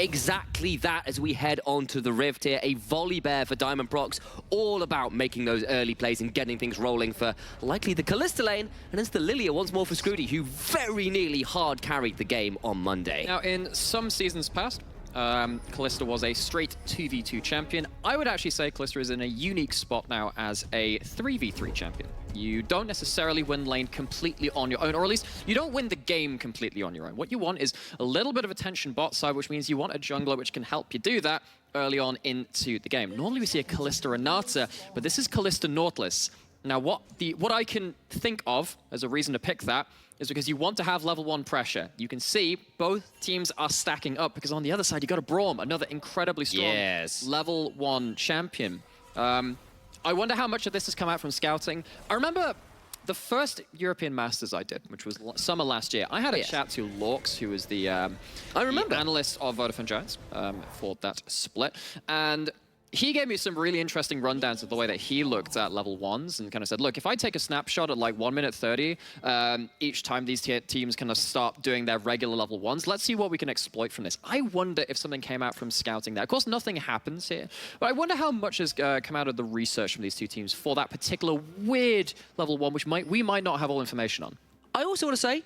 exactly that as we head on to the Rift here. A volley bear for Diamond Prox, all about making those early plays and getting things rolling for likely the Kalista lane, and it's the Lilia once more for Scrooty, who very nearly hard carried the game on Monday. Now, in some seasons past, Kalista was a straight 2v2 champion. I would actually say Kalista is in a unique spot now as a 3v3 champion. You don't necessarily win lane completely on your own, or at least you don't win the game completely on your own. What you want is a little bit of attention bot side, which means you want a jungler which can help you do that early on into the game. Normally we see a Kalista Renata, but this is Kalista Nautilus. Now what I can think of as a reason to pick that is because you want to have level 1 pressure. You can see both teams are stacking up because on the other side you got a Braum, another incredibly strong level 1 champion. I wonder how much of this has come out from scouting. I remember the first European Masters I did, which was summer last year. I had a chat to Lorx, who was the analyst of Vodafone Giants for that split, and he gave me some really interesting rundowns of the way that he looked at level 1s and kind of said, look, if I take a snapshot at like 1 minute 30, each time these teams kind of start doing their regular level 1s, let's see what we can exploit from this. I wonder if something came out from scouting there. Of course, nothing happens here, but I wonder how much has come out of the research from these two teams for that particular weird level 1, which we might not have all information on. I also want to say,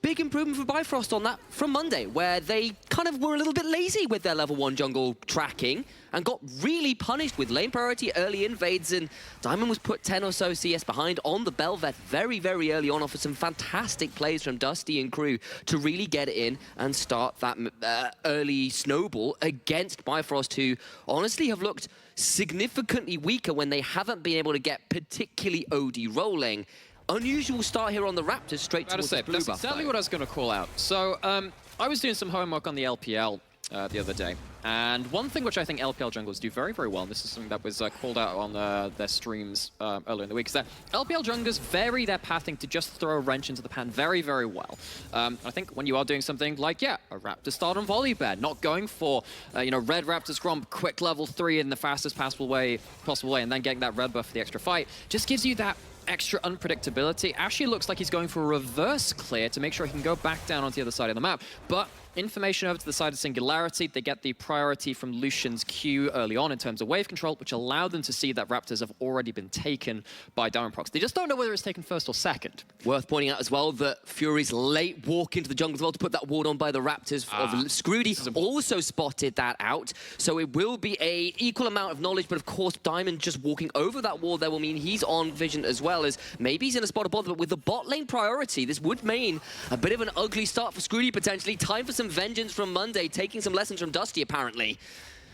big improvement for Bifrost on that from Monday, where they kind of were a little bit lazy with their level 1 jungle tracking and got really punished with lane priority early invades, and Diamond was put 10 or so CS behind on the Bel'Veth very, very early on, offered some fantastic plays from Dusty and crew to really get it in and start that early snowball against Bifrost, who honestly have looked significantly weaker when they haven't been able to get particularly OD rolling. Unusual start here on the Raptors, straight towards the blue buff. That's exactly what I was going to call out. So I was doing some homework on the LPL the other day, and one thing which I think LPL junglers do very, very well, and this is something that was called out on their streams earlier in the week, is that LPL junglers vary their pathing to just throw a wrench into the pan very, very well. I think when you are doing something like, a Raptor start on volley bear, not going for, red Raptor's Gromp, quick level 3 in the fastest possible way, and then getting that red buff for the extra fight, just gives you that extra unpredictability. Actually looks like he's going for a reverse clear to make sure he can go back down onto the other side of the map. But information over to the side of Singularity, they get the priority from Lucian's Q early on in terms of wave control, which allowed them to see that Raptors have already been taken by Diamond Prox. They just don't know whether it's taken first or second. Worth pointing out as well that Fury's late walk into the jungle as well to put that ward on by the Raptors of Scrooty also spotted that out. So it will be a equal amount of knowledge, but of course Diamond just walking over that wall there will mean he's on vision as well, as maybe he's in a spot of bother, but with the bot lane priority, this would mean a bit of an ugly start for Scrooty potentially. Time for some vengeance from Monday, taking some lessons from Dusty apparently.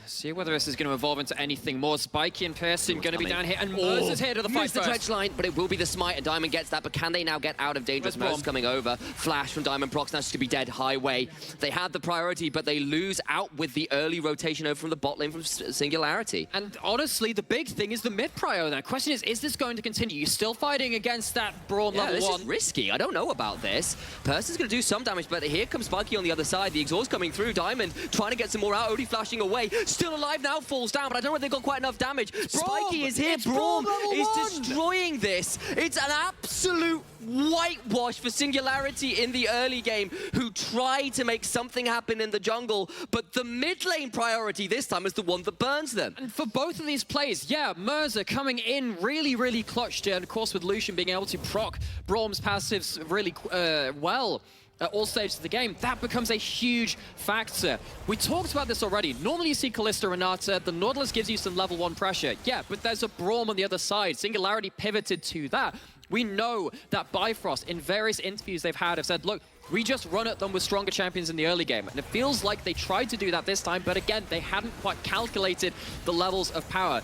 See whether this is going to evolve into anything more. Spiky and Pearson going to be down here, and Merz is here to the fight first. The dredge line, but it will be the smite, and Diamond gets that, but can they now get out of danger as Merz coming over? Flash from Diamond Prox, now to be dead highway. They had the priority, but they lose out with the early rotation over from the bot lane from Singularity. And honestly, the big thing is the mid prio. The question is this going to continue? You're still fighting against that Braum level 1. This is risky. I don't know about this. Person's going to do some damage, but here comes Spiky on the other side. The exhaust coming through. Diamond trying to get some more out. Odie flashing away. Still alive now. Falls down, but I don't know if they've got quite enough damage. Spiky is here. Braum is destroying this. It's an absolute whitewash for Singularity in the early game, who tried to make something happen in the jungle, but the mid lane priority this time is the one that burns them. And for both of these plays, Merzer coming in really, really clutched, and of course with Lucian being able to proc Braum's passives really well at all stages of the game, that becomes a huge factor. We talked about this already. Normally you see Kalista Renata, the Nautilus gives you some level 1 pressure. Yeah, but there's a Braum on the other side. Singularity pivoted to that. We know that Bifrost, in various interviews they've had, have said, look, we just run at them with stronger champions in the early game. And it feels like they tried to do that this time, but again, they hadn't quite calculated the levels of power.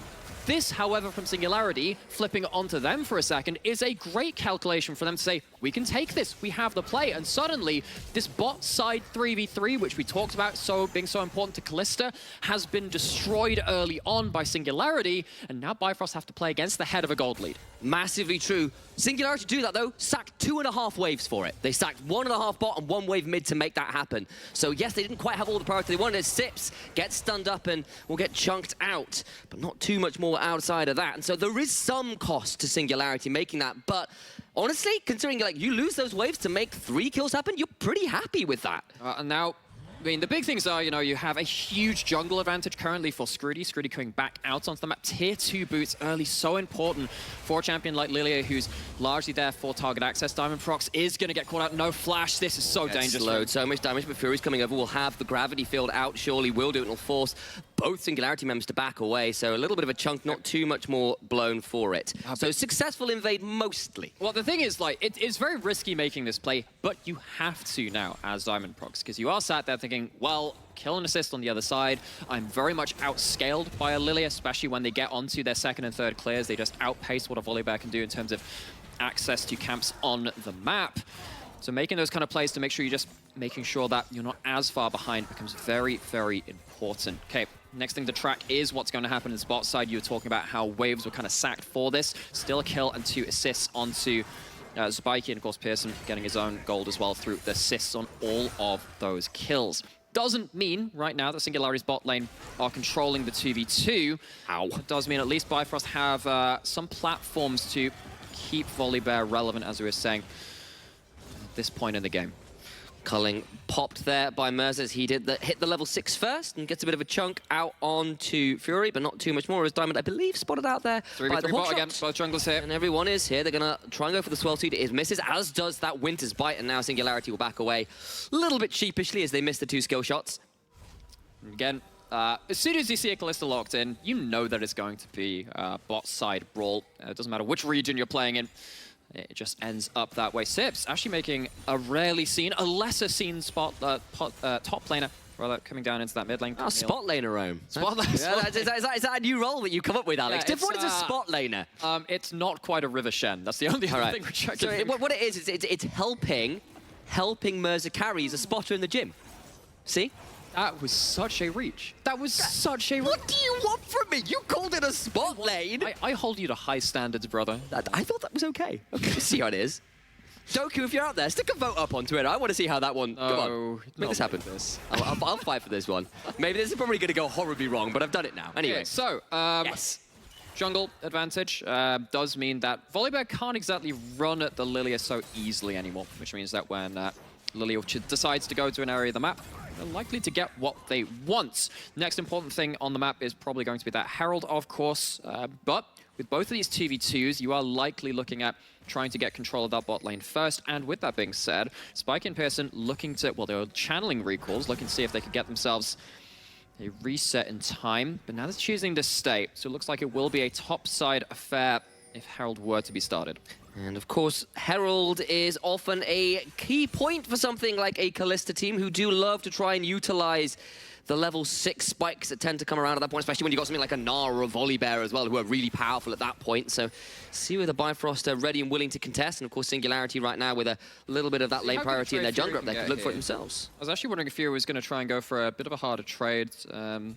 This, however, from Singularity, flipping onto them for a second, is a great calculation for them to say, we can take this, we have the play. And suddenly, this bot side 3v3, which we talked about being so important to Kalista, has been destroyed early on by Singularity, and now Bifrost have to play against the head of a gold lead. Massively true. Singularity do that though, sacked 2.5 waves for it. They sacked 1.5 bot and 1 wave mid to make that happen. So yes, they didn't quite have all the priority they wanted. Sips get stunned up and will get chunked out, but not too much more outside of that. And so there is some cost to Singularity making that, but honestly, considering like you lose those waves to make 3 kills happen, you're pretty happy with that. And now I mean, the big things are, you know, you have a huge jungle advantage currently for Scrudy. Scrudy coming back out onto the map. Tier 2 boots early, so important for a champion like Lilia, who's largely there for target access. Diamondprox is going to get caught out. No flash. This is so dangerous. Slowed so much damage, but Fury's coming over. Will have the gravity field out, surely will do it. It'll force both Singularity members to back away, so a little bit of a chunk, not too much more blown for it. So successful invade mostly. Well, the thing is, like, it's very risky making this play, but you have to now as Diamondprox, because you are sat there thinking, well, kill and assist on the other side. I'm very much outscaled by a Lilia, especially when they get onto their second and third clears. They just outpace what a Volibear can do in terms of access to camps on the map. So making those kind of plays to make sure you're just making sure that you're not as far behind becomes very, very important. Okay, next thing to track is what's going to happen in the bot side. You were talking about how waves were kind of sacked for this. Still a kill and 2 assists onto Spiky, and of course Pearson getting his own gold as well through the assists on all of those kills. Doesn't mean right now that Singularity's bot lane are controlling the 2v2. It does mean at least Bifrost have some platforms to keep Volibear relevant, as we were saying, at this point in the game. Culling popped there by Mercer as he hit the level 6 first and gets a bit of a chunk out onto Fury, but not too much more as Diamond, I believe, spotted out there by the bot again. Both junglers here. And everyone is here. They're going to try and go for the swell seed. It misses, as does that Winter's Bite, and now Singularity will back away a little bit sheepishly as they miss the 2 skill shots. Again, as soon as you see a Kalista locked in, you know that it's going to be bot side brawl. It doesn't matter which region you're playing in. It just ends up that way. Sips actually making a rarely seen, a lesser seen top laner, rather, coming down into that mid lane. Oh, spot laner roam. Spot laner. Yeah, is that a new role that you come up with, Alex? Yeah, what is a spot laner? It's not quite a River Shen. That's the only other thing we're checking. So what it is it's helping Mercer carry. He's a spotter in the gym. See? That was such a reach. That was such a reach. What do you want from me? You called it a spot lane. I hold you to high standards, brother. I thought that was okay. Okay, see how it is. Doku, if you're out there, stick a vote up on Twitter. I want to see how that one... Come on, make this happen. I'll fight for this one. Maybe this is probably going to go horribly wrong, but I've done it now. Anyway. Okay, so, yes. Jungle advantage does mean that Volibear can't exactly run at the Lilia so easily anymore, which means that when Lilia decides to go to an area of the map, they're likely to get what they want. Next important thing on the map is probably going to be that Herald, of course, but with both of these 2v2s, you are likely looking at trying to get control of that bot lane first. And with that being said, Spike and Pearson looking to, well, they were channeling recalls, looking to see if they could get themselves a reset in time, but now they're choosing to stay. So it looks like it will be a top-side affair if Herald were to be started. And of course, Herald is often a key point for something like a Kalista team who do love to try and utilize the level 6 spikes that tend to come around at that point, especially when you've got something like a Gnar or a Volibear as well, who are really powerful at that point. So see whether Bifrost are ready and willing to contest. And of course, Singularity right now with a little bit of that lane priority in their jungler up there could look for it themselves. I was actually wondering if Fury was going to try and go for a bit of a harder trade. Of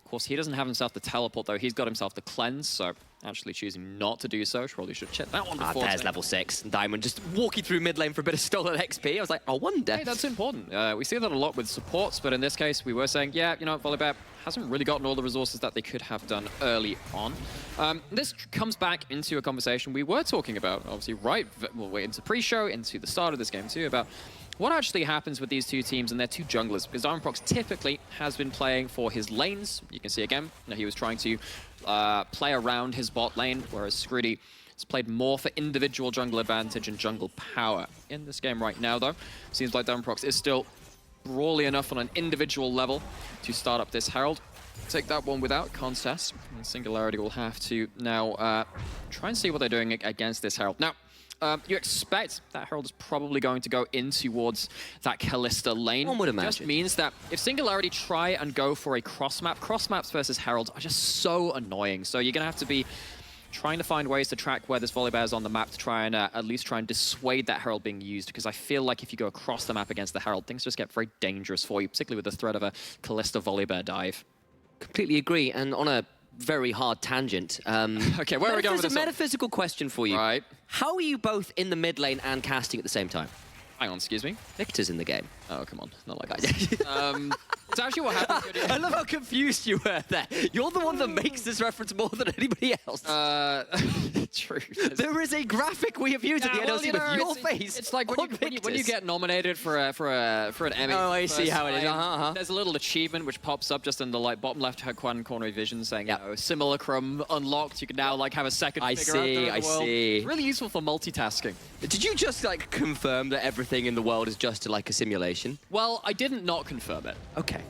course, he doesn't have himself the teleport, though. He's got himself the cleanse, so actually choosing not to do so. Probably should check that one before. There's level 6. Diamond just walking through mid lane for a bit of stolen XP. I was like, I wonder. Hey, that's important. We see that a lot with supports, but in this case, we were saying, yeah, you know, Volibear hasn't really gotten all the resources that they could have done early on. This comes back into a conversation we were talking about, obviously, into pre-show, into the start of this game too, about what actually happens with these two teams and their two junglers, because Diamondprox typically has been playing for his lanes. You can see again, he was trying to play around his bot lane, whereas Scrudy has played more for individual jungle advantage and jungle power. In this game right now, though, seems like Diamondprox is still brawly enough on an individual level to start up this Herald. Take that one without contest, and Singularity will have to now try and see what they're doing against this Herald. Now, you expect that Herald is probably going to go in towards that Kalista lane. One would imagine. Just means that if Singularity try and go for a cross maps versus Herald are just so annoying. So you're going to have to be trying to find ways to track where this Volibear is on the map to try and at least try and dissuade that Herald being used, because I feel like if you go across the map against the Herald, things just get very dangerous for you, particularly with the threat of a Kalista Volibear dive. Completely agree, and on a very hard tangent. Okay, where are we going with this? A metaphysical question for you. Right. How are you both in the mid lane and casting at the same time? Hang on, excuse me? Victor's in the game. Oh, come on. Not like that. It's actually what happens. I love how confused you were there. You're the one that makes this reference more than anybody else. True. There is a graphic we have used at the NLC with your face. It's like when you get nominated for an Emmy. Oh, I see how it is. There's a little achievement which pops up just in the bottom left-hand corner of vision saying, you know, simulacrum unlocked. You can now have a second figure out there in the world. It's really useful for multitasking. Did you just confirm that everything in the world is just like a simulation? Well, I didn't not confirm it. Okay.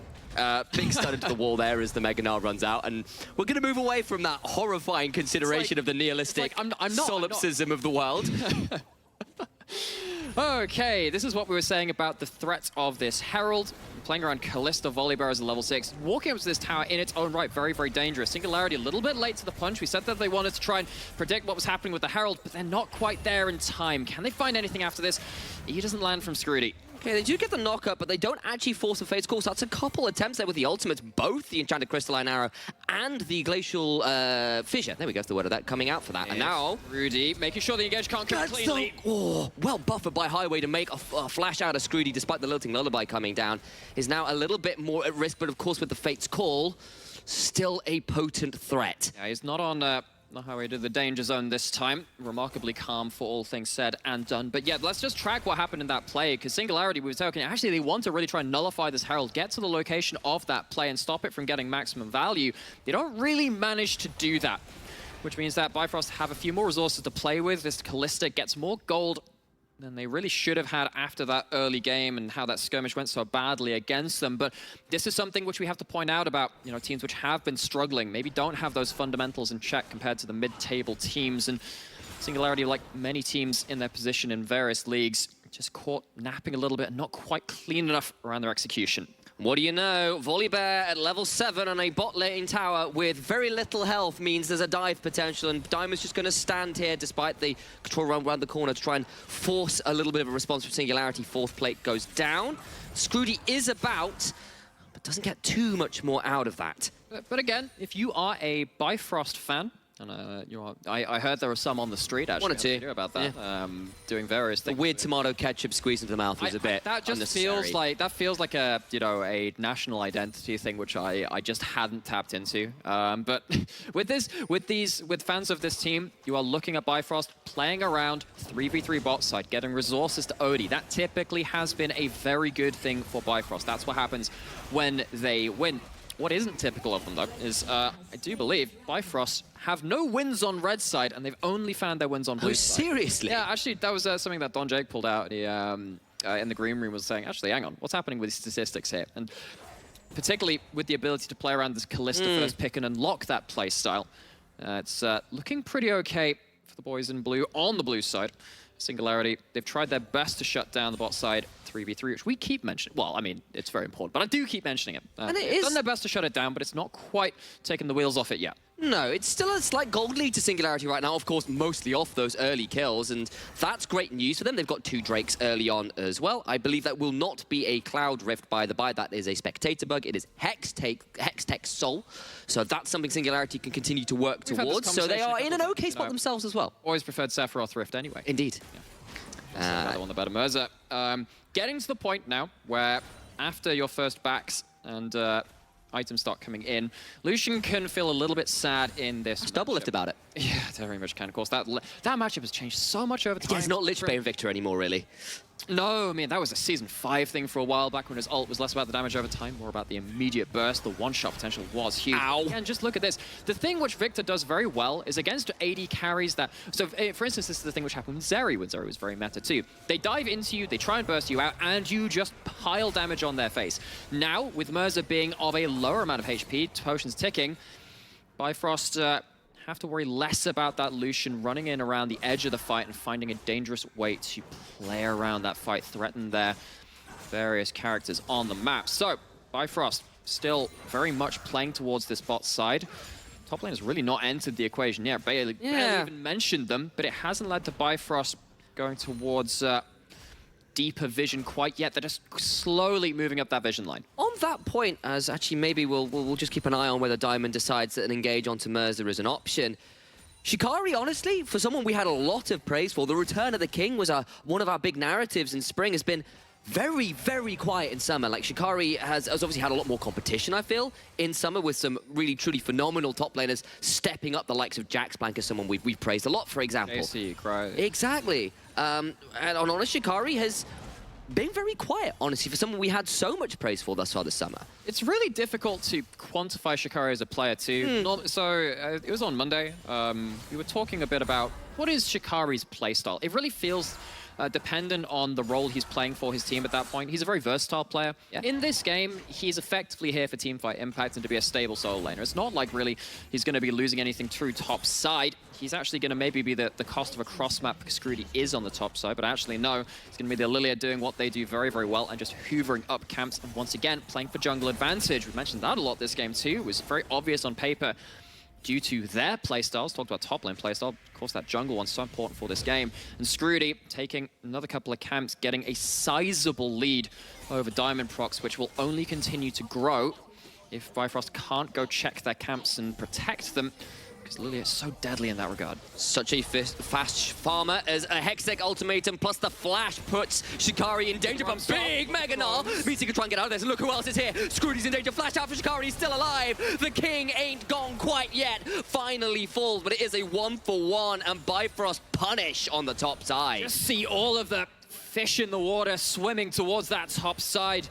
Big stud into the wall there as the Mega Gnar runs out, and we're going to move away from that horrifying consideration of the nihilistic solipsism of the world. Okay, this is what we were saying about the threat of this Herald. Playing around Kalista Volibear as a level 6. Walking up to this tower in its own right, very, very dangerous. Singularity a little bit late to the punch. We said that they wanted to try and predict what was happening with the Herald, but they're not quite there in time. Can they find anything after this? He doesn't land from Scrooty. Okay, they do get the knock-up, but they don't actually force a Fate's Call. So that's a couple attempts there with the ultimates, both the Enchanted Crystalline Arrow and the Glacial Fissure. There we go, that's the word of that, coming out for that. And now... Rudy making sure the engage can't come cleanly. Well buffered by Highway to make a flash out of Scrooty despite the Lilting Lullaby coming down. Is now a little bit more at risk, but of course with the Fate's Call, still a potent threat. Yeah, he's not on... Not how he did the danger zone this time. Remarkably calm for all things said and done. But yeah, let's just track what happened in that play, because Singularity, we were talking, actually they want to really try and nullify this Herald, get to the location of that play and stop it from getting maximum value. They don't really manage to do that, which means that Bifrost have a few more resources to play with. This Kalista gets more gold than they really should have had after that early game and how that skirmish went so badly against them. But this is something which we have to point out about, you know, teams which have been struggling, maybe don't have those fundamentals in check compared to the mid-table teams. And Singularity, like many teams in their position in various leagues, just caught napping a little bit and not quite clean enough around their execution. What do you know? Volibear at level 7 on a bot lane tower with very little health means there's a dive potential, and Diamond's just going to stand here despite the control run around the corner to try and force a little bit of a response from Singularity. Fourth plate goes down. Scrooty is about, but doesn't get too much more out of that. But again, if you are a Bifrost fan, and I heard there were some on the street actually. One or two. About that, doing various things. The weird tomato ketchup squeeze into the mouth was a bit that just feels like a a national identity thing which I just hadn't tapped into. But with fans of this team, you are looking at Bifrost playing around 3v3 bot side, getting resources to Odie. That typically has been a very good thing for Bifrost. That's what happens when they win. What isn't typical of them, though, is I do believe Bifrost have no wins on red side, and they've only found their wins on blue side. Seriously? Yeah, actually, that was something that Don Jake pulled out. He, in the green room was saying, actually, hang on, what's happening with these statistics here? And particularly with the ability to play around this Kalista first pick and unlock that play style, it's looking pretty okay for the boys in blue on the blue side. Singularity, they've tried their best to shut down the bot side 3v3, which we keep mentioning. Well, I mean, it's very important, but I do keep mentioning it. And they've done their best to shut it down, but it's not quite taken the wheels off it yet. No, it's still a slight gold lead to Singularity right now, of course, mostly off those early kills, and that's great news for them. They've got 2 Drakes early on as well. I believe that will not be a Cloud Rift by the by. That is a spectator bug. It is Hextech Soul, so that's something Singularity can continue to work towards. So they are in an okay spot themselves as well. Always preferred Sephiroth Rift anyway. Indeed. Yeah. Another one, the better Mirza. Getting to the point now where after your first backs and items start coming in, Lucian can feel a little bit sad in this matchup. Double lift about it. Yeah, very much can. Of course, that matchup has changed so much over time. It's not Lich Bane Victor anymore, really. No, I mean, that was a Season 5 thing for a while back when his ult was less about the damage over time, more about the immediate burst. The one-shot potential was huge. Ow. And just look at this. The thing which Victor does very well is against AD carries that... So, for instance, this is the thing which happened with Zeri when Zeri was very meta too. They dive into you, they try and burst you out, and you just pile damage on their face. Now, with Mirza being of a lower amount of HP, potions ticking, Bifrost... have to worry less about that Lucian running in around the edge of the fight and finding a dangerous way to play around that fight, threaten their various characters on the map. So, Bifrost still very much playing towards this bot side. Top lane has really not entered the equation yet. Barely even mentioned them, but it hasn't led to Bifrost going towards deeper vision quite yet. They're just slowly moving up that vision line. On that point, as actually maybe we'll just keep an eye on whether Diamond decides that an engage onto Mirza is an option. Shikari, honestly, for someone we had a lot of praise for, the return of the king was one of our big narratives in spring, has been very, very quiet in summer. Like, Shikari has obviously had a lot more competition, I feel, in summer with some really, truly phenomenal top laners stepping up, the likes of Jax Blank as someone we've praised a lot, for example. AC, right. Exactly. And on honest, Shikari has been very quiet, honestly, for someone we had so much praise for thus far this summer. It's really difficult to quantify Shikari as a player too. It was on Monday. We were talking a bit about what is Shikari's playstyle. It really feels dependent on the role he's playing for his team at that point. He's a very versatile player. Yeah. In this game, he's effectively here for teamfight impact and to be a stable solo laner. It's not like really he's going to be losing anything through top side. He's actually going to maybe be the cost of a cross map because Scrooty is on the top side, but actually no, it's going to be the Lilia doing what they do very, very well and just hoovering up camps and once again playing for jungle advantage. We mentioned that a lot this game too. It was very obvious on paper due to their playstyles. Talked about top lane playstyle. Of course, that jungle one's so important for this game. And Scrooty taking another couple of camps, getting a sizable lead over Diamond Procs, which will only continue to grow if Bifrost can't go check their camps and protect them. Because Lilia is so deadly in that regard. Such a fast farmer as a Hextech ultimatum plus the flash puts Shikari in danger from big Mega Gnar. Means he can try and get out of this. Look who else is here. Scrooty's in danger. Flash out for Shikari. He's still alive. The king ain't gone quite yet. Finally falls, but it is a 1-for-1 and Bifrost punish on the top side. Just see all of the fish in the water swimming towards that top side.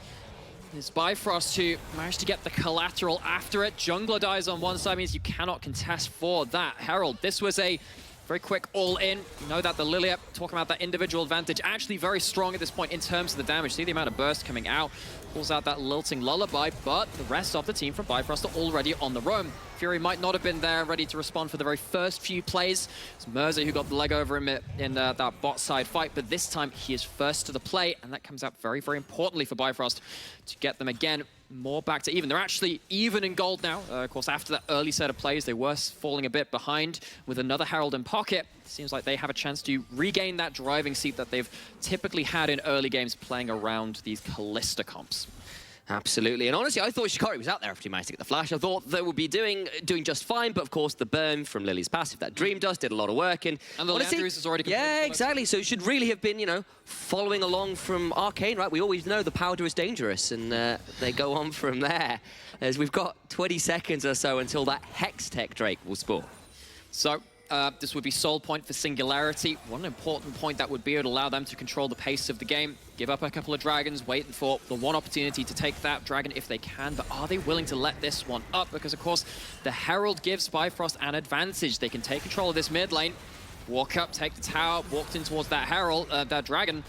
It's Bifrost who managed to get the collateral after it. Jungler dies on one side, means you cannot contest for that. Herald, this was a very quick all-in. You know that the Lilia, talking about that individual advantage, actually very strong at this point in terms of the damage. See the amount of burst coming out. Pulls out that lilting lullaby, but the rest of the team from Bifrost are already on the roam. Fury might not have been there ready to respond for the very first few plays. It's Merza who got the leg over him in that bot side fight, but this time he is first to the play, and that comes out very, very importantly for Bifrost to get them again more back to even. They're actually even in gold now. Of course, after that early set of plays, they were falling a bit behind with another Herald in pocket. Seems like they have a chance to regain that driving seat that they've typically had in early games playing around these Kalista comps. Absolutely, and honestly, I thought Shikari was out there after he managed to get the flash. I thought they would be doing just fine, but of course, the burn from Lily's passive, that Dream Dust, did a lot of work. And the Landry's is already completed. Yeah, exactly. So it should really have been, you know, following along from Arcane, right? We always know the powder is dangerous, and they go on from there. As we've got 20 seconds or so until that Hextech Drake will spawn. So, this would be soul point for Singularity. One important point that would be it would allow them to control the pace of the game. Give up a couple of dragons, waiting for the one opportunity to take that dragon if they can, but are they willing to let this one up? Because of course, the Herald gives Bifrost an advantage. They can take control of this mid lane, walk up, take the tower, walked in towards that Herald, that dragon.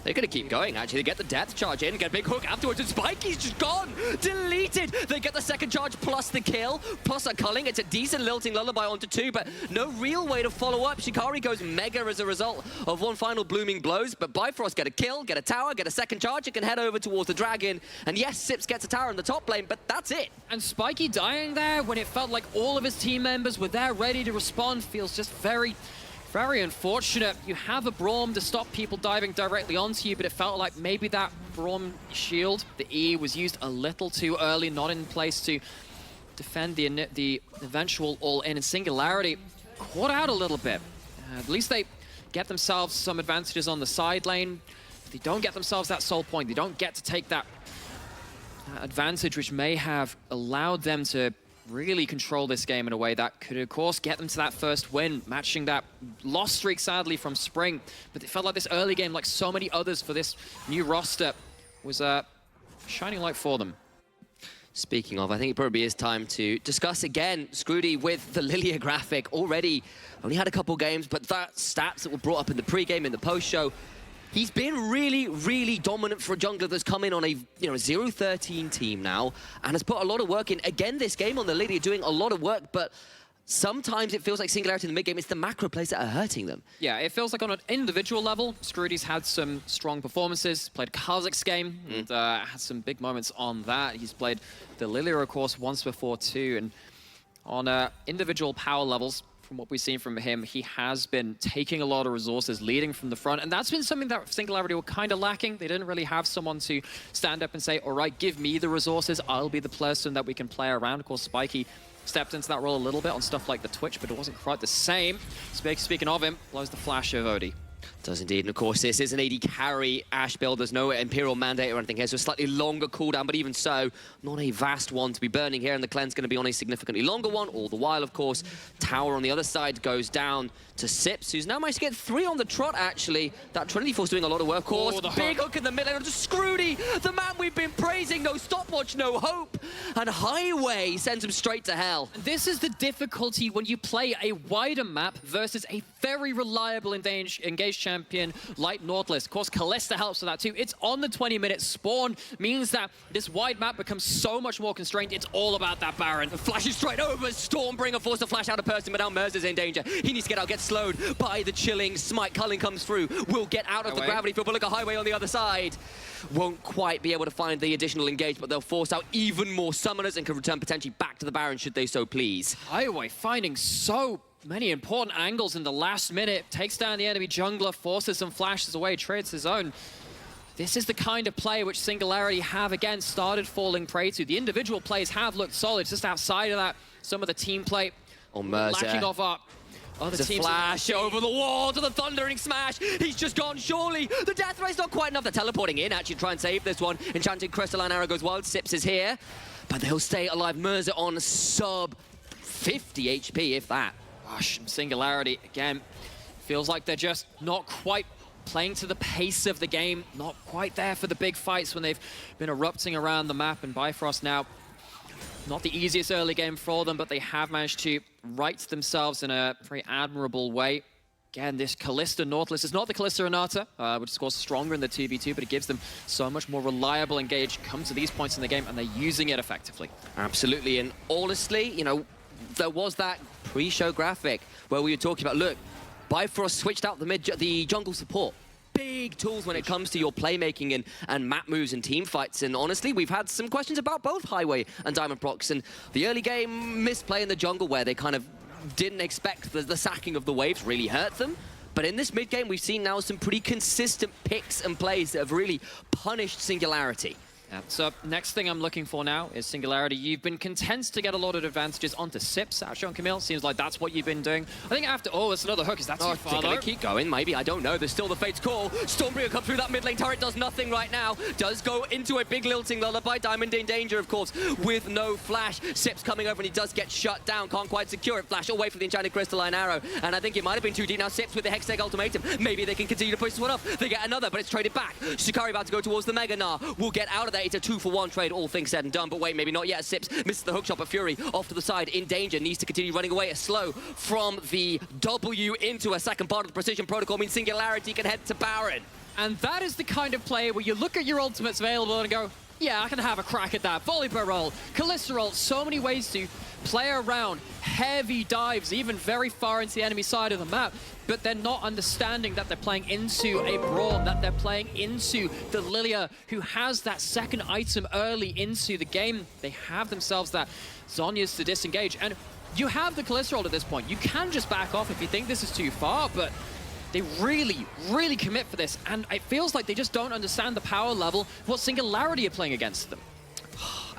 They're going to keep going, actually. They get the death charge in, get a big hook afterwards, and Spikey's just gone! Deleted! They get the second charge plus the kill, plus a culling. It's a decent lilting lullaby onto 2, but no real way to follow up. Shikari goes mega as a result of one final blooming blows, but Bifrost get a kill, get a tower, get a second charge. It can head over towards the dragon. And yes, Sips gets a tower in the top lane, but that's it. And Spikey dying there when it felt like all of his team members were there ready to respond feels just very unfortunate. You have a Braum to stop people diving directly onto you, but it felt like maybe that Braum shield, the E, was used a little too early, not in place to defend the eventual all-in. And Singularity caught out a little bit. At least they get themselves some advantages on the side lane. They don't get themselves that soul point. They don't get to take that advantage, which may have allowed them to really control this game in a way that could, of course, get them to that first win, matching that loss streak, sadly, from Spring. But it felt like this early game, like so many others for this new roster, was a shining light for them. Speaking of, I think it probably is time to discuss again Scrooty with the Lilia graphic. Already only had a couple games, but that stats that were brought up in the pre-game, in the post-show, he's been really, really dominant for a jungler that's come in on a 0-13 team now and has put a lot of work in. Again, this game on the Lilia doing a lot of work, but sometimes it feels like Singularity in the mid-game, it's the macro plays that are hurting them. Yeah, it feels like on an individual level, Scrooty's had some strong performances, played Karzak's game, and had some big moments on that. He's played the Lilia, of course, once before too, and on individual power levels, from what we've seen from him, he has been taking a lot of resources, leading from the front, and that's been something that Singularity were kind of lacking. They didn't really have someone to stand up and say, all right, give me the resources, I'll be the person that we can play around. Of course, Spikey stepped into that role a little bit on stuff like the Twitch, but it wasn't quite the same. Speaking of him, blows the flash of Odie. Does indeed, and of course this is an AD carry Ash build. There's no Imperial Mandate or anything here, so a slightly longer cooldown, but even so, not a vast one to be burning here, and the cleanse going to be on a significantly longer one. All the while, of course, Tower on the other side goes down to Sips, who's now managed to get 3 on the trot, actually. That Trinity Force doing a lot of work, of course. Big hook in the middle, and just Scrooty, the man we've been praising. No stopwatch, no hope, and Highway sends him straight to hell. This is the difficulty when you play a wider map versus a very reliable engaged champion like Nautilus. Of course, Kalista helps with that too. It's on the 20-minute spawn, means that this wide map becomes so much more constrained. It's all about that Baron. Flashes straight over, Stormbringer forced to flash out a person, but now Mercer's in danger. He needs to get out, gets slowed by the chilling smite. Culling comes through, will get out of the gravity field, but look at Highway on the other side. Won't quite be able to find the additional engage, but they'll force out even more summoners and can return potentially back to the Baron should they so please. Highway finding so many important angles in the last minute. Takes down the enemy jungler, forces some flashes away, trades his own. This is the kind of play which Singularity have again started falling prey to. The individual plays have looked solid. Just outside of that, some of the team play lacking off up. Other teams flash over the wall to the thundering smash. He's just gone, surely. The death rate's not quite enough. They're teleporting in, actually try and save this one. Enchanted Crystalline Arrow goes wild. Sips is here, but they'll stay alive. Mercer on sub 50 HP, if that. Gosh, Singularity, again, feels like they're just not quite playing to the pace of the game. Not quite there for the big fights when they've been erupting around the map. And Bifrost now, not the easiest early game for them, but they have managed to right themselves in a very admirable way. Again, this Kalista Nautilus is not the Kalista Renata, which is of course stronger in the 2v2, but it gives them so much more reliable engage. Come to these points in the game, and they're using it effectively. Absolutely, and honestly, you know, there was that pre-show graphic where we were talking about, look, Bifrost switched out the jungle support. Big tools when it comes to your playmaking and map moves and team fights. And honestly, we've had some questions about both Highway and Diamond Prox. And the early game misplay in the jungle where they kind of didn't expect the sacking of the waves really hurt them. But in this mid game, we've seen now some pretty consistent picks and plays that have really punished Singularity. Yeah, so next thing I'm looking for now is Singularity. You've been content to get a lot of advantages onto Sips, actually on Camille. Seems like that's what you've been doing. I think after, it's another hook. Is that too far though? Keep going, maybe, I don't know. There's still the Fate's Call. Stormbringer comes through that mid lane turret, does nothing right now. Does go into a big lilting lullaby. Diamond in danger, of course, with no flash. Sips coming over and he does get shut down. Can't quite secure it. Flash away from the Enchanted Crystalline Arrow. And I think it might have been too deep now. Sips with the Hextech Ultimatum. Maybe they can continue to push this one off. They get another, but it's traded back. Shikari about to go towards the Mega Gnar. Will get out of there. It's a 2-for-1 trade, all things said and done, but wait, maybe not yet. Sips misses the hookshot, but Fury off to the side, in danger, needs to continue running away. A slow from the W into a second part of the Precision Protocol means Singularity can head to Baron. And that is the kind of play where you look at your ultimates available and go, yeah, I can have a crack at that. Volibear roll, Kalista roll, so many ways to play around heavy dives, even very far into the enemy side of the map, but they're not understanding that they're playing into a Braum, that they're playing into the Lilia, who has that second item early into the game. They have themselves that Zhonya's to disengage, and you have the Kalista roll at this point. You can just back off if you think this is too far, but they really, really commit for this, and it feels like they just don't understand the power level of what Singularity are playing against them.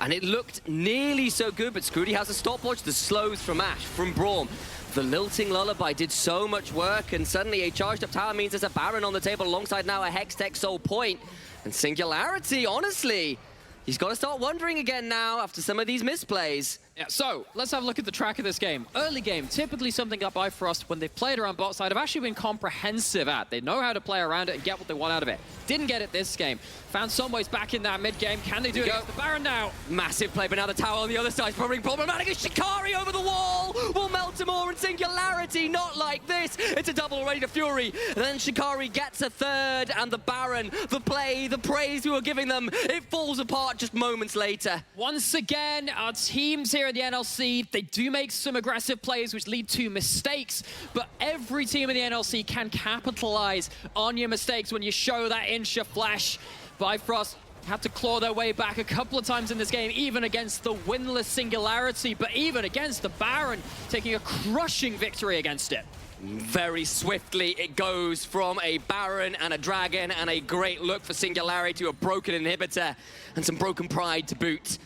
And it looked nearly so good, but Scrooty has a stopwatch. The slows from Ash, from Braum. The lilting lullaby did so much work, and suddenly a charged up tower means there's a Baron on the table alongside now a Hextech Soul Point. And Singularity, honestly, he's got to start wondering again now after some of these misplays. Yeah, so let's have a look at the track of this game. Early game, typically something that Bifrost, when they've played around bot side, have actually been comprehensive at. They know how to play around it and get what they want out of it. Didn't get it this game. Found some ways back in that mid game. Can they do it against the Baron now? Massive play, but now the tower on the other side is probably problematic. As Shikari over the wall will melt them all, and Singularity not like this. It's a double already to Fury. And then Shikari gets a third, and the Baron, the play, the praise we were giving them, it falls apart just moments later. Once again, our teams here at the NLC, they do make some aggressive plays which lead to mistakes, but every team in the NLC can capitalize on your mistakes when you show that inch of flash. Bifrost had to claw their way back a couple of times in this game, even against the winless Singularity, but even against the Baron, taking a crushing victory against it. Very swiftly, it goes from a Baron and a Dragon and a great look for Singularity to a broken inhibitor and some broken pride to boot.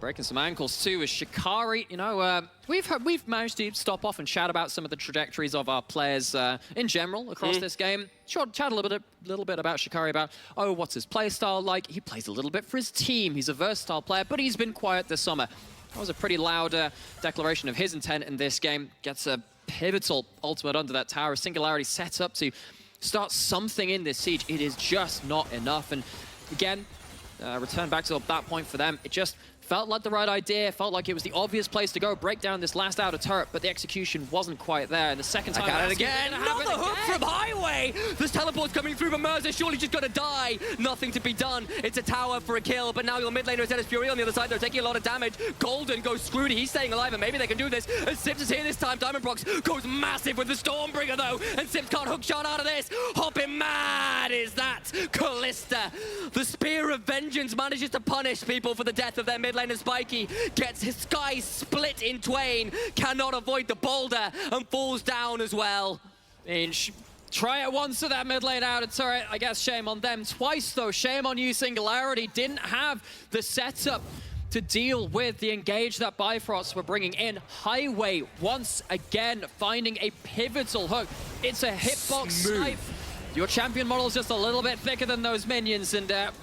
breaking some ankles too, is Shikari. You know, we've managed to stop off and chat about some of the trajectories of our players in general across this game. Chat a little bit about Shikari, about, oh, what's his play style like? He plays a little bit for his team. He's a versatile player, but he's been quiet this summer. That was a pretty loud declaration of his intent in this game. Gets a pivotal ultimate under that tower. Singularity sets up to start something in this siege. It is just not enough. And again, return back to that point for them. It just felt like the right idea, felt like it was the obvious place to go, break down this last outer turret, but the execution wasn't quite there. And the second time at it again, another hook from Highway! This teleport's coming through, but Mercer surely just gonna die. Nothing to be done. It's a tower for a kill, but now your mid laner is Dennis Fury on the other side. They're taking a lot of damage. Golden goes Scrooty, he's staying alive, and maybe they can do this. And Sips is here this time. Diamondprox goes massive with the Stormbringer though, and Sips can't hook shot out of this. Hopping mad is that Callista. The Spear of Vengeance manages to punish people for the death of their mid laner. Spiky gets his sky split in twain, cannot avoid the boulder, and falls down as well. Try it once to that mid lane outer turret. I guess shame on them. Twice though, shame on you, Singularity. Didn't have the setup to deal with the engage that Bifrost were bringing in. Highway once again finding a pivotal hook. It's a hitbox snipe. Your champion model is just a little bit thicker than those minions, and that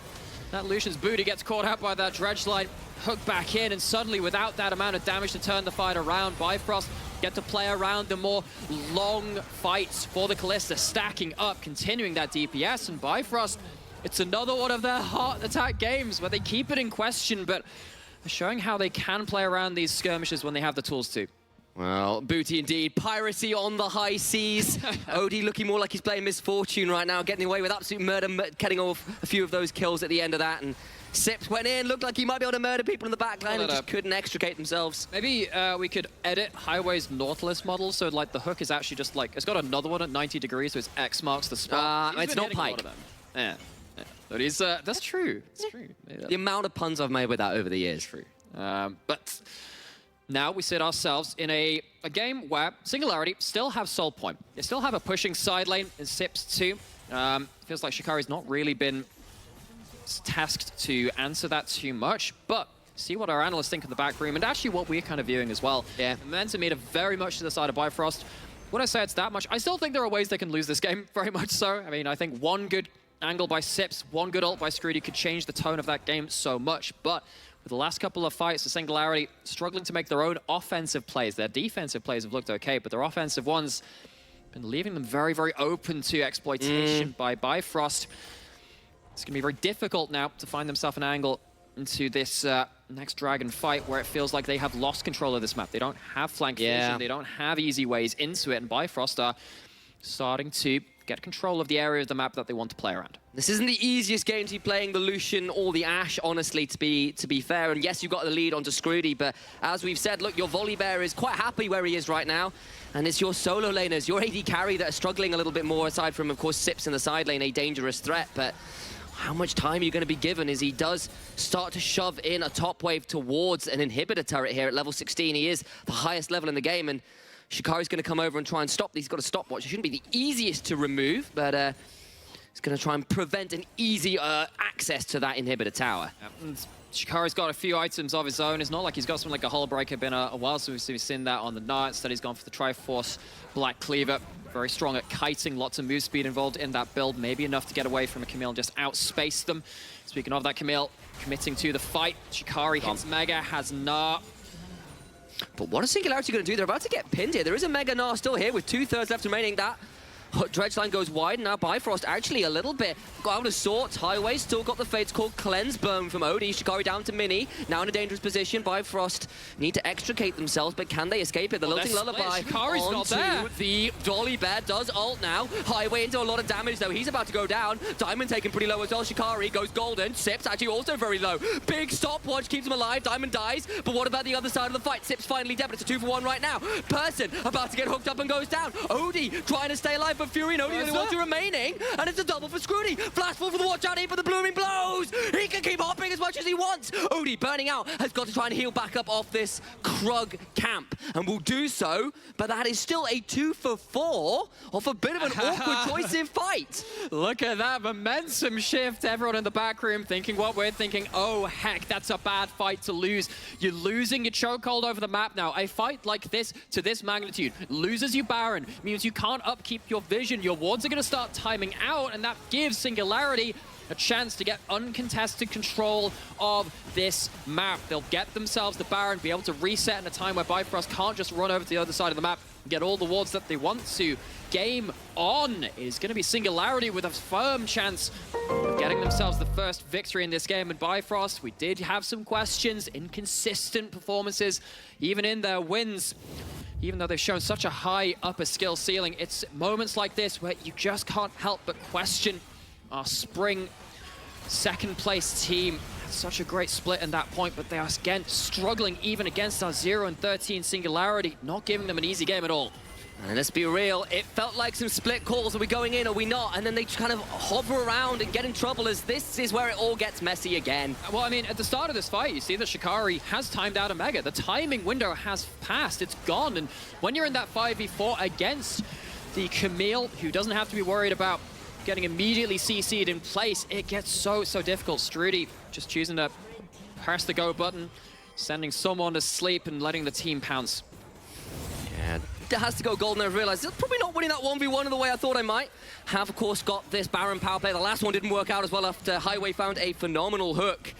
Lucian's booty gets caught out by that dredge line. Hook back in, and suddenly without that amount of damage to turn the fight around, Bifrost get to play around the more long fights for the Callista, stacking up, continuing that DPS, and Bifrost, it's another one of their heart attack games where they keep it in question, but they're showing how they can play around these skirmishes when they have the tools to. Well, booty indeed. Piracy on the high seas. Odie looking more like he's playing Misfortune right now, getting away with absolute murder, getting off a few of those kills at the end of that, and Sips went in, looked like he might be able to murder people in the back line and just couldn't extricate themselves. Maybe we could edit Highway's Nautilus model so like the hook is actually just like, it's got another one at 90 degrees, so it's X marks the spot. It's not Pike. Yeah. But he's, that's true. It's true. Yeah. The amount of puns I've made with that over the years. True. But now we sit ourselves in a game where Singularity still have Soul Point. They still have a pushing side lane in Sips too. Feels like Shikari's not really been tasked to answer that too much, but see what our analysts think in the back room, and actually what we're kind of viewing as well. Yeah. Momentum meter very much to the side of Bifrost. Would I say it's that much? I still think there are ways they can lose this game, very much so. I mean, I think one good angle by Sips, one good ult by Scrooty could change the tone of that game so much, but with the last couple of fights, the Singularity struggling to make their own offensive plays. Their defensive plays have looked okay, but their offensive ones have been leaving them very, very open to exploitation by Bifrost. It's going to be very difficult now to find themselves an angle into this next Dragon fight where it feels like they have lost control of this map. They don't have flank vision, they don't have easy ways into it, and Bifrost are starting to get control of the area of the map that they want to play around. This isn't the easiest game to be playing the Lucian or the Ashe, honestly, to be fair. And yes, you've got the lead onto Scrooty, but as we've said, look, your Volibear is quite happy where he is right now. And it's your solo laners, your AD carry that are struggling a little bit more, aside from, of course, Sips in the side lane, a dangerous threat. But how much time are you going to be given as he does start to shove in a top wave towards an inhibitor turret here at level 16. He is the highest level in the game, and Shikari's going to come over and try and stop. He's got a stopwatch. It shouldn't be the easiest to remove, but he's going to try and prevent an easy access to that inhibitor tower. Yep. Shikari's got a few items of his own. It's not like he's got something like a Hull Breaker. Been a while since we've seen that on the Knight. Instead, he's gone for the Triforce Black Cleaver. Very strong at kiting, lots of move speed involved in that build. Maybe enough to get away from a Camille and just outspace them. Speaking of that, Camille committing to the fight. Shikari hits Mega, has Gnar. But what is Singularity going to do? They're about to get pinned here. There is a Mega Gnar still here with 2/3 left remaining. That dredge line goes wide. Now Bifrost actually a little bit got out of sorts. Highway still got the Fates called Cleanse Burn from Odie. Shikari down to Mini. Now in a dangerous position. Bifrost need to extricate themselves, but can they escape it? The Lilting Lullaby Shikari's not there. The Volibear does ult now. Highway into a lot of damage though. He's about to go down. Diamond taken pretty low as well. Shikari goes golden. Sips actually also very low. Big stopwatch keeps him alive. Diamond dies. But what about the other side of the fight? Sips finally dead, but it's a 2-for-1 right now. Person about to get hooked up and goes down. Odie trying to stay alive. for Fury, and only the only ones remaining, and it's a double for Scrooty. Flash fall for the watch out, in for the blooming blows. He can keep hopping as much as he wants. Odie, burning out, has got to try and heal back up off this Krug camp, and will do so, but that is still a 2 for 4 off a bit of an awkward choice in fight. Look at that momentum shift. Everyone in the back room thinking what we're thinking. Oh, heck, that's a bad fight to lose. You're losing your chokehold over the map now. A fight like this, to this magnitude, loses you Baron, means you can't upkeep your vision. Your wards are going to start timing out, and that gives Singularity a chance to get uncontested control of this map. They'll get themselves the Baron, be able to reset in a time where Bifrost can't just run over to the other side of the map and get all the wards that they want to. Game on is going to be Singularity with a firm chance of getting themselves the first victory in this game. And Bifrost, we did have some questions, inconsistent performances, even in their wins. Even though they've shown such a high upper skill ceiling, it's moments like this where you just can't help but question our spring second place team. Had such a great split in that point, but they are again struggling even against our 0 and 13 Singularity, not giving them an easy game at all. And let's be real, it felt like some split calls. Are we going in, are we not? And then they kind of hover around and get in trouble, as this is where it all gets messy again. Well, I mean, at the start of this fight, you see that Shikari has timed out a Mega. The timing window has passed, it's gone. And when you're in that 5v4 against the Camille, who doesn't have to be worried about getting immediately CC'd in place, it gets so difficult. Strudy just choosing to press the go button, sending someone to sleep and letting the team pounce. Yeah, it has to go golden. I've realized it's probably not winning that 1v1 in the way I thought I might. Have, of course, got this Baron power play. The last one didn't work out as well after Highway found a phenomenal hook.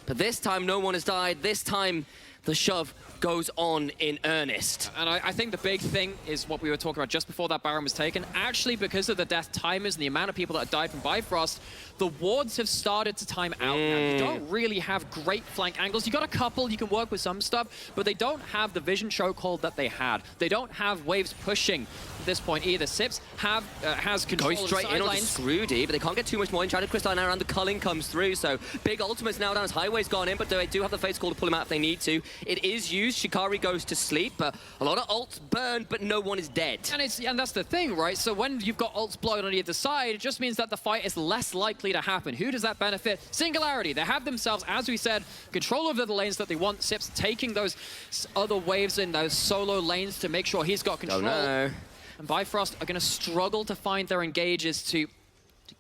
But this time, no one has died. This time, the shove goes on in earnest. And I think the big thing is what we were talking about just before that Baron was taken. Actually, because of the death timers and the amount of people that have died from Bifrost, the wards have started to time out now. You don't really have great flank angles. You got a couple, you can work with some stuff, but they don't have the vision chokehold that they had. They don't have waves pushing at this point either. Sips has control Going straight in onto Scrooty, but they can't get too much more in. Trying to crystalline around, the culling comes through, so big ultimates now down as Highway's gone in, but they do have the face call to pull him out if they need to. It is used. Shikari goes to sleep, but a lot of ults burned, but no one is dead. And that's the thing, right? So when you've got ults blown on either side, it just means that the fight is less likely to happen. Who does that benefit? Singularity. They have themselves, as we said, control over the lanes that they want. Sips taking those other waves in those solo lanes to make sure he's got control. Oh, no. And Bifrost are going to struggle to find their engages to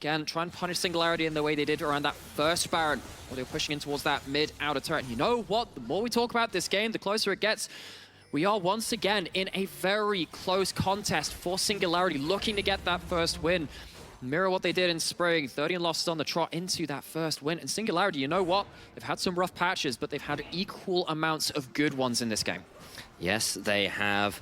again, try and punish Singularity in the way they did around that first Baron, where they were pushing in towards that mid-outer turret. And you know what? The more we talk about this game, the closer it gets. We are once again in a very close contest for Singularity, looking to get that first win. Mirror what they did in spring, 30 losses on the trot into that first win. And Singularity, you know what? They've had some rough patches, but they've had equal amounts of good ones in this game. Yes, they have.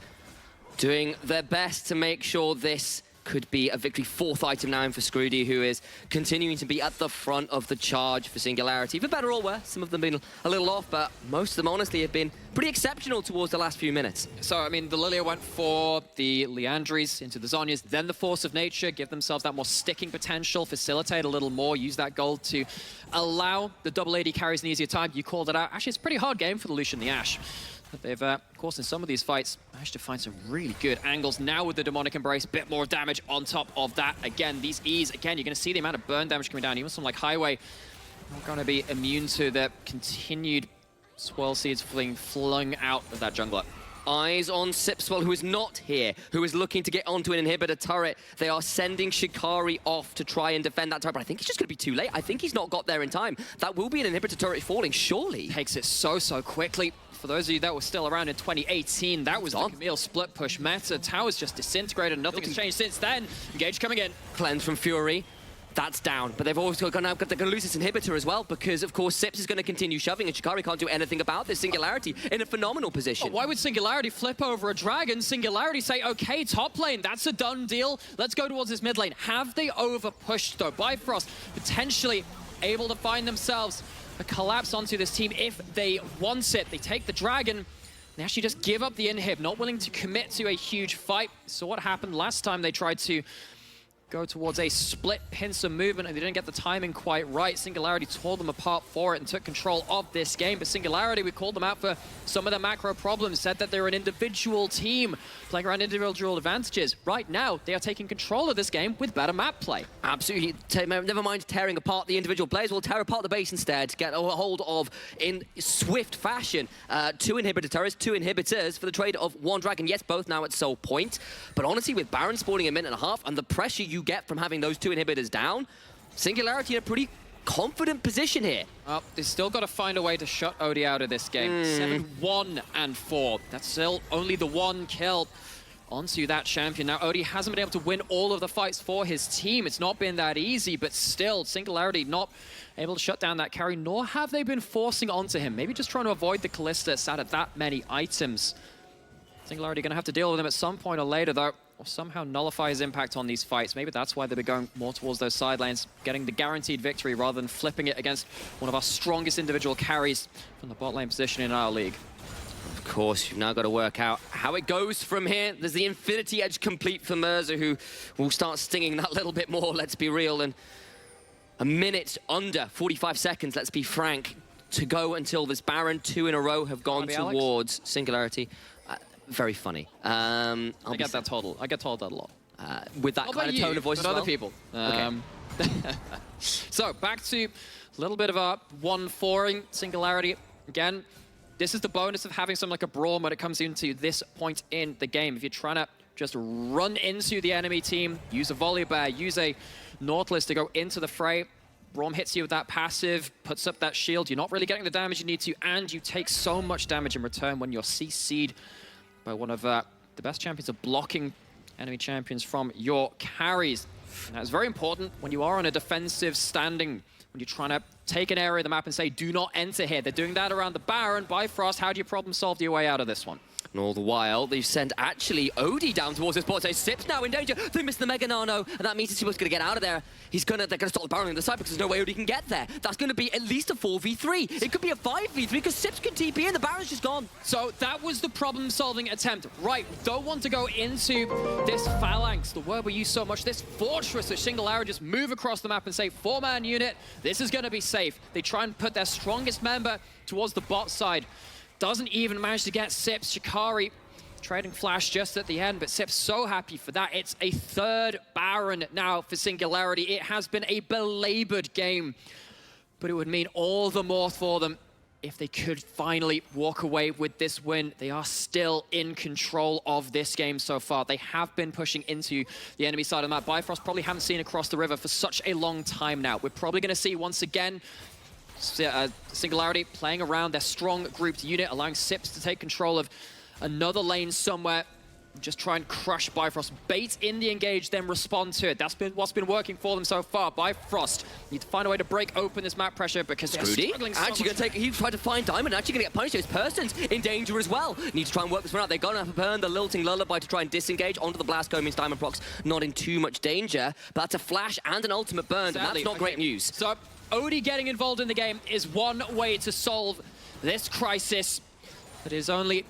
Doing their best to make sure this could be a victory. Fourth item now in for Scrooty, who is continuing to be at the front of the charge for Singularity. For better or worse, some of them have been a little off, but most of them honestly have been pretty exceptional towards the last few minutes. So, I mean, the Lilia went for the Leandries into the Zhonyas, then the Force of Nature, give themselves that more sticking potential, facilitate a little more, use that gold to allow the double AD carries an easier time. You called it out. Actually, it's a pretty hard game for the Lucian and the Ashe. But they've, of course, in some of these fights, managed to find some really good angles. Now with the Demonic Embrace, bit more damage on top of that. Again, these E's, again, you're going to see the amount of burn damage coming down. Even something like Highway not going to be immune to the continued swirl seeds being flung out of that jungler. Eyes on Sipswell, who is not here, who is looking to get onto an inhibitor turret. They are sending Shikari off to try and defend that turret, but I think he's just going to be too late. I think he's not got there in time. That will be an inhibitor turret falling, surely. Takes it so quickly. For those of you that were still around in 2018, that was the Camille split push meta. Tower's just disintegrated. Nothing has changed since then. Engage coming in. Cleanse from Fury. That's down, but they've also they're going to lose this inhibitor as well, because of course Sips is going to continue shoving and Shikari can't do anything about this. Singularity in a phenomenal position. Why would Singularity flip over a dragon? Singularity say, okay, top lane, that's a done deal. Let's go towards this mid lane. Have they over pushed though? Bifrost potentially able to find themselves a collapse onto this team if they want it. They take the dragon. They actually just give up the inhib, not willing to commit to a huge fight. So what happened last time they tried to go towards a split pincer movement, and they didn't get the timing quite right. Singularity tore them apart for it and took control of this game. But Singularity, we called them out for some of the macro problems, said that they're an individual team playing around individual advantages. Right now, they are taking control of this game with better map play. Absolutely. Never mind tearing apart the individual players, we'll tear apart the base instead. Get a hold of, in swift fashion, 2 inhibitor turrets, 2 inhibitors for the trade of 1 dragon. Yes, both now at soul point. But honestly, with Baron spawning a minute and a half and the pressure you get from having those 2 inhibitors down, Singularity in a pretty confident position here. They've still got to find a way to shut Odie out of this game. 7-1-4. That's still only the 1 kill onto that champion. Now, Odie hasn't been able to win all of the fights for his team. It's not been that easy, but still, Singularity not able to shut down that carry, nor have they been forcing onto him. Maybe just trying to avoid the Kalista sat at that many items. Singularity going to have to deal with him at some point or later, though, or somehow nullify his impact on these fights. Maybe that's why they've been going more towards those side lanes, getting the guaranteed victory rather than flipping it against one of our strongest individual carries from the bot lane position in our league. Of course, you've now got to work out how it goes from here. There's the Infinity Edge complete for Merza, who will start stinging that little bit more, let's be real. And a minute under 45 seconds, let's be frank, to go until this Baron. 2 in a row have gone towards Singularity. Very funny. I get that total. I get told that a lot. With that kind of tone of voice as well? Other people. Okay. So, back to a little bit of a 1-4ing Singularity. Again, this is the bonus of having something like a Braum when it comes into this point in the game. If you're trying to just run into the enemy team, use a volley bear, use a Nautilus to go into the fray, Braum hits you with that passive, puts up that shield, you're not really getting the damage you need to, and you take so much damage in return when you're CC'd by one of the best champions of blocking enemy champions from your carries. And that's very important when you are on a defensive standing, when you're trying to take an area of the map and say, do not enter here. They're doing that around the Baron. Bifrost, how do you problem solve your way out of this one? And all the while, they've sent actually Odie down towards this bot. So Sips now in danger. They missed the Mega Nano, and that means Sips going to get out of there. They're going to stop the Baron on the side because there's no way Odie can get there. That's going to be at least a 4v3. It could be a 5v3 because Sips can TP and the Baron's just gone. So that was the problem-solving attempt. Right, don't want to go into this phalanx, the word we use so much, this fortress that Singularity just move across the map and say, 4-man unit, this is going to be safe. They try and put their strongest member towards the bot side. Doesn't even manage to get Sips. Shikari trading flash just at the end, but Sips so happy for that. It's a 3rd Baron now for Singularity. It has been a belabored game, but it would mean all the more for them if they could finally walk away with this win. They are still in control of this game so far. They have been pushing into the enemy side of the map. Bifrost probably haven't seen across the river for such a long time now. We're probably going to see once again Singularity playing around their strong grouped unit, allowing Sips to take control of another lane somewhere. Just try and crush Bifrost. Bait in the engage, then respond to it. That's been what's been working for them so far. Bifrost need to find a way to break open this map pressure because they're struggling so actually going to take. He tried to find Diamond. Actually going to get punished. His person's in danger as well. Need to try and work this one out. They're going to have to burn the Lilting Lullaby to try and disengage onto the blast cone. Means Diamond procs not in too much danger, but that's a flash and an ultimate burn. Sadly, and that's not great news. So Odie getting involved in the game is one way to solve this crisis. But it is only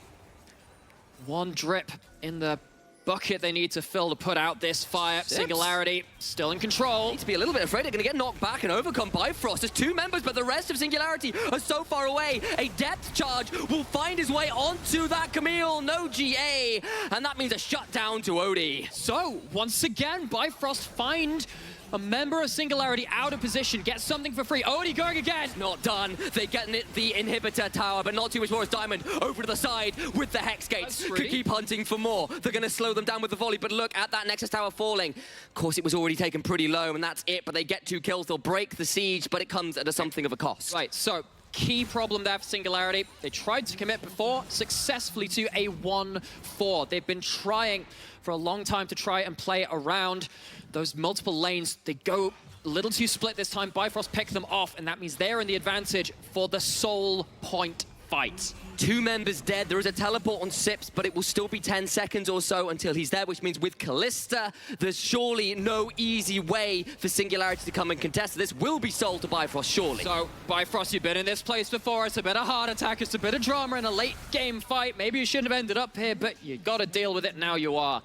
one drip in the bucket they need to fill to put out this fire. Sips. Singularity still in control. Need to be a little bit afraid they're going to get knocked back and overcome Bifrost. There's 2 members, but the rest of Singularity are so far away. A depth charge will find his way onto that Camille. No GA, and that means a shutdown to Odie. So, once again, Bifrost find a member of Singularity out of position, get something for free. Odie going again. Not done. They get the inhibitor tower, but not too much more as Diamond over to the side with the Hex Gates. Could keep hunting for more. They're going to slow them down with the volley, but look at that Nexus tower falling. Of course, it was already taken pretty low, and that's it, but they get 2 kills. They'll break the siege, but it comes at something of a cost. Right, so key problem there for Singularity. They tried to commit before successfully to a 1-4. They've been trying for a long time to try and play around those multiple lanes. They go a little too split this time. Bifrost picked them off, and that means they're in the advantage for the soul point fight. 2 members dead. There is a teleport on Sips, but it will still be 10 seconds or so until he's there, which means with Kalista, there's surely no easy way for Singularity to come and contest. This will be sold to Bifrost, surely. So, Bifrost, you've been in this place before. It's a bit of heart attack. It's a bit of drama in a late game fight. Maybe you shouldn't have ended up here, but you got to deal with it now. You are.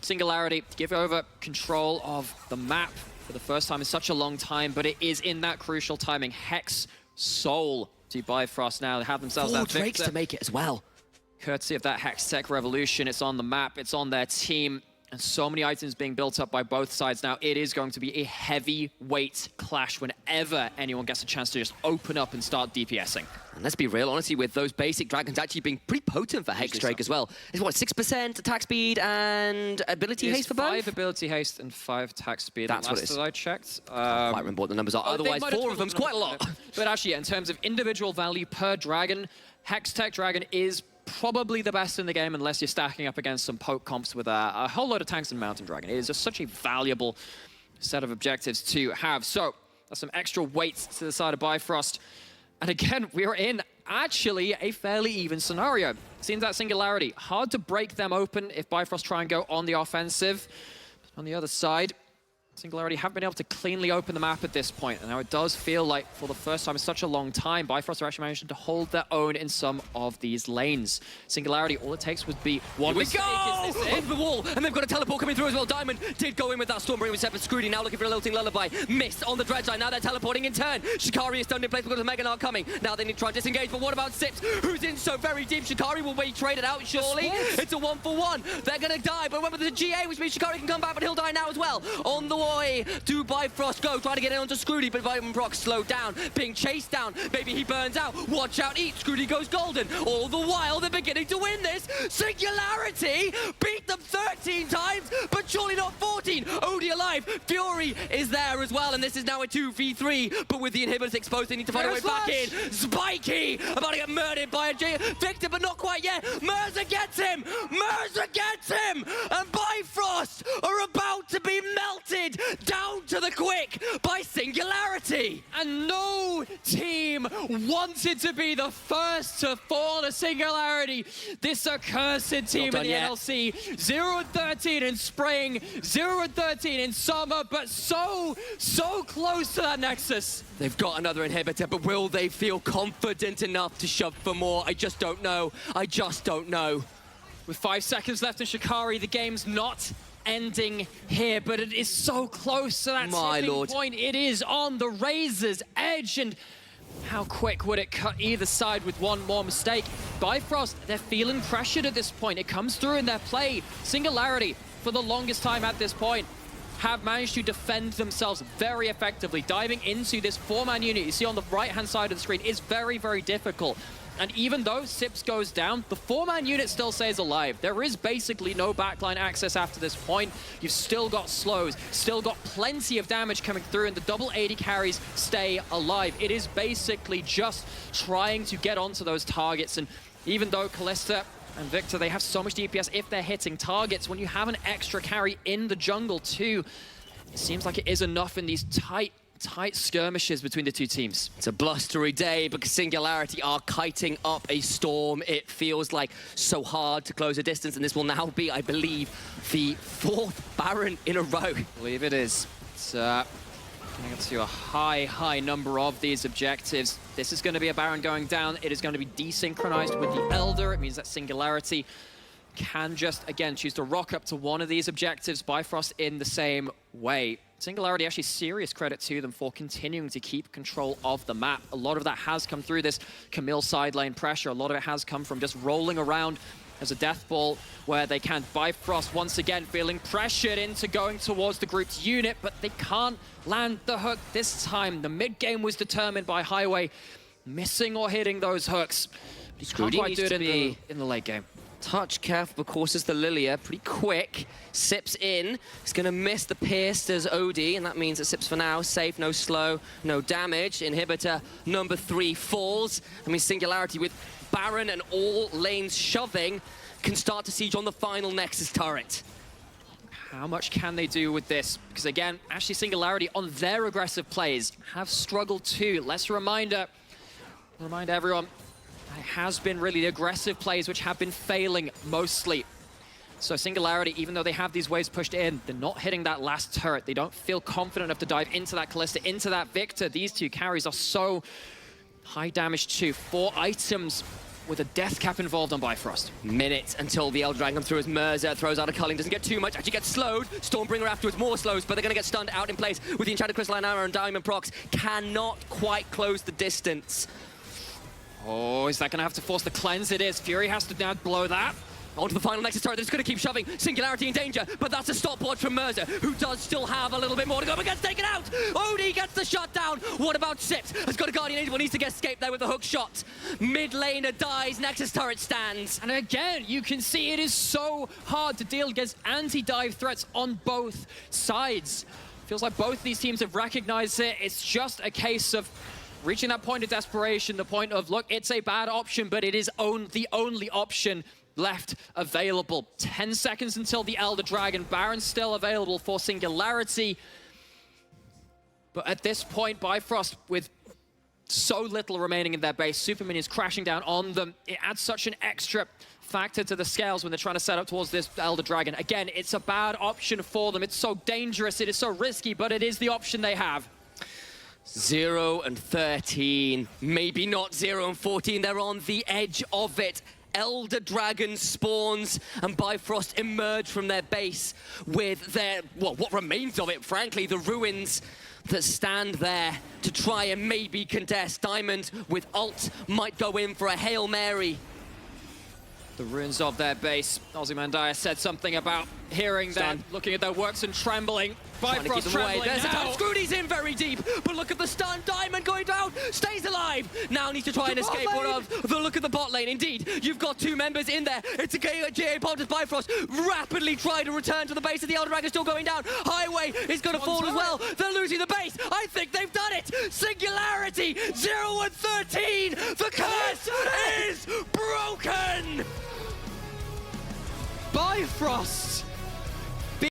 Singularity give over control of the map for the first time in such a long time, but it is in that crucial timing. Hex Soul to Bifrost now. They have themselves that victor. 4 Drakes to make it as well. Courtesy of that Hex Tech Revolution, it's on the map, it's on their team, and so many items being built up by both sides now. It is going to be a heavyweight clash whenever anyone gets a chance to just open up and start DPSing. And let's be real, honestly, with those basic dragons actually being pretty potent for Hex Drake as well. It's what, 6% attack speed and ability haste for both? 5 ability haste and 5 attack speed. That's what it is. Last I checked. I can't quite remember what the numbers are. Otherwise, 4 of them's quite a lot. But actually, yeah, in terms of individual value per dragon, Hex Tech Dragon is probably the best in the game unless you're stacking up against some poke comps with a whole load of tanks and Mountain Dragon. It is just such a valuable set of objectives to have. So, there's some extra weight to the side of Bifrost. And again, we're in actually a fairly even scenario. Seems that Singularity, hard to break them open if Bifrost try and go on the offensive. On the other side, Singularity haven't been able to cleanly open the map at this point, and now it does feel like, for the first time in such a long time, Bifrost are actually managing to hold their own in some of these lanes. Singularity, all it takes would be one mistake. Is this it? Over the wall, and they've got a teleport coming through as well. Diamond did go in with that Stormbringer with Separate Scrooty, now looking for a lilting lullaby. Missed on the dredge line, now they're teleporting in turn. Shikari is stunned in place because of Mega Knight coming. Now they need to try and disengage, but what about Sips, who's in so very deep? Shikari will be traded out, surely. It's a 1-for-1. They're gonna die, but remember the GA, which means Shikari can come back, but he'll die now as well. On the way to Bifrost go, trying to get in onto Scrooty, but Bifrost slowed down, being chased down. Maybe he burns out. Watch out, eat. Scrooty goes golden. All the while, they're beginning to win this. Singularity beat them 13 times, but surely not 14. Odie alive. Fury is there as well, and this is now a 2v3, but with the inhibitors exposed, they need to find a way back in. Spiky about to get murdered by a Victor, but not quite yet. Merza gets him. Merza gets him, and Bifrost are about to be melted down to the quick by Singularity. And no team wanted to be the first to fall to Singularity. This accursed team in the NLC. 0-13 in spring, 0-13 in summer, but so close to that Nexus. They've got another inhibitor, but will they feel confident enough to shove for more? I just don't know. I just don't know. With 5 seconds left in Shikari, the game's not ending here, but it is so close to that tipping point. It is on the razor's edge, and how quick would it cut either side with one more mistake? Bifrost, they're feeling pressured at this point. It comes through in their play. Singularity, for the longest time at this point, have managed to defend themselves very effectively. Diving into this 4-man unit you see on the right-hand side of the screen is very, very difficult. And even though Sips goes down, the 4-man unit still stays alive. There is basically no backline access after this point. You've still got slows, still got plenty of damage coming through, and the double 80 carries stay alive. It is basically just trying to get onto those targets. And even though Kalista and Victor, they have so much DPS if they're hitting targets, when you have an extra carry in the jungle too, it seems like it is enough in these tight skirmishes between the two teams. It's a blustery day because Singularity are kiting up a storm. It feels like so hard to close a distance, and this will now be, I believe, the 4th Baron in a row. I believe it is. It's getting up to a high number of these objectives. This is going to be a Baron going down. It is going to be desynchronized with the Elder. It means that Singularity can just, again, choose to rock up to one of these objectives. Bifrost in the same way. Singularity, actually serious credit to them for continuing to keep control of the map. A lot of that has come through this Camille side lane pressure. A lot of it has come from just rolling around as a death ball where they can. Bifrost once again feeling pressured into going towards the group's unit, but they can't land the hook this time. The mid game was determined by Highway missing or hitting those hooks. He can't quite do it in the late game. Touch careful, of course, as the Lilia, pretty quick. Sips in. He's going to miss the pierced as Odie, and that means that Sips for now, safe, no slow, no damage. Inhibitor number 3 falls. I mean, Singularity with Baron and all lanes shoving can start to siege on the final Nexus turret. How much can they do with this? Because again, actually Singularity on their aggressive plays have struggled too. Let's remind everyone, it has been really the aggressive plays which have been failing mostly. So Singularity, even though they have these waves pushed in, they're not hitting that last turret. They don't feel confident enough to dive into that Kalista, into that Victor. These two carries are so high damage too. 4 items with a death cap involved on Bifrost. Minutes until the Elder Dragon comes through as Merzer throws out a culling, doesn't get too much, actually gets slowed. Stormbringer afterwards, more slows, but they're going to get stunned out in place with the Enchanted Crystalline Arrow and Diamond Procs. Cannot quite close the distance. Oh, is that going to have to force the cleanse? It is. Fury has to now blow that. Onto the final Nexus turret, they're just going to keep shoving. Singularity in danger, but that's a stopwatch from Merzer, who does still have a little bit more to go, but gets taken out! Odie gets the shot down! What about Sips? Has got a Guardian Angel, needs to get escaped there with the hook shot. Mid laner dies, Nexus turret stands. And again, you can see it is so hard to deal against anti-dive threats on both sides. Feels like both these teams have recognized it. It's just a case of reaching that point of desperation, the point of, look, it's a bad option, but it is the only option left available. 10 seconds until the Elder Dragon. Baron's still available for Singularity. But at this point, Bifrost, with so little remaining in their base, Super Minions crashing down on them, it adds such an extra factor to the scales when they're trying to set up towards this Elder Dragon. Again, it's a bad option for them. It's so dangerous, it is so risky, but it is the option they have. 0 and 13, maybe not 0 and 14. They're on the edge of it. Elder Dragon spawns and Bifrost emerge from their base with their, well, what remains of it, frankly, the ruins that stand there to try and maybe contest. Diamond with ult might go in for a Hail Mary. The ruins of their base. Ozymandias said something about hearing them, looking at their works and trembling. Bifrost trembling There's a now. time. Scroody's in very deep, but look at the stun. Diamond going down, stays alive. Now needs to try and escape one of the look at the bot lane. Indeed, you've got two members in there. It's a GA Pontus Bifrost rapidly trying to return to the base of the Elder Dragon, still going down. Highway is going to fall as well. They're losing the base. I think they've done it. Singularity, 0 and 13. The curse is broken. Bifrost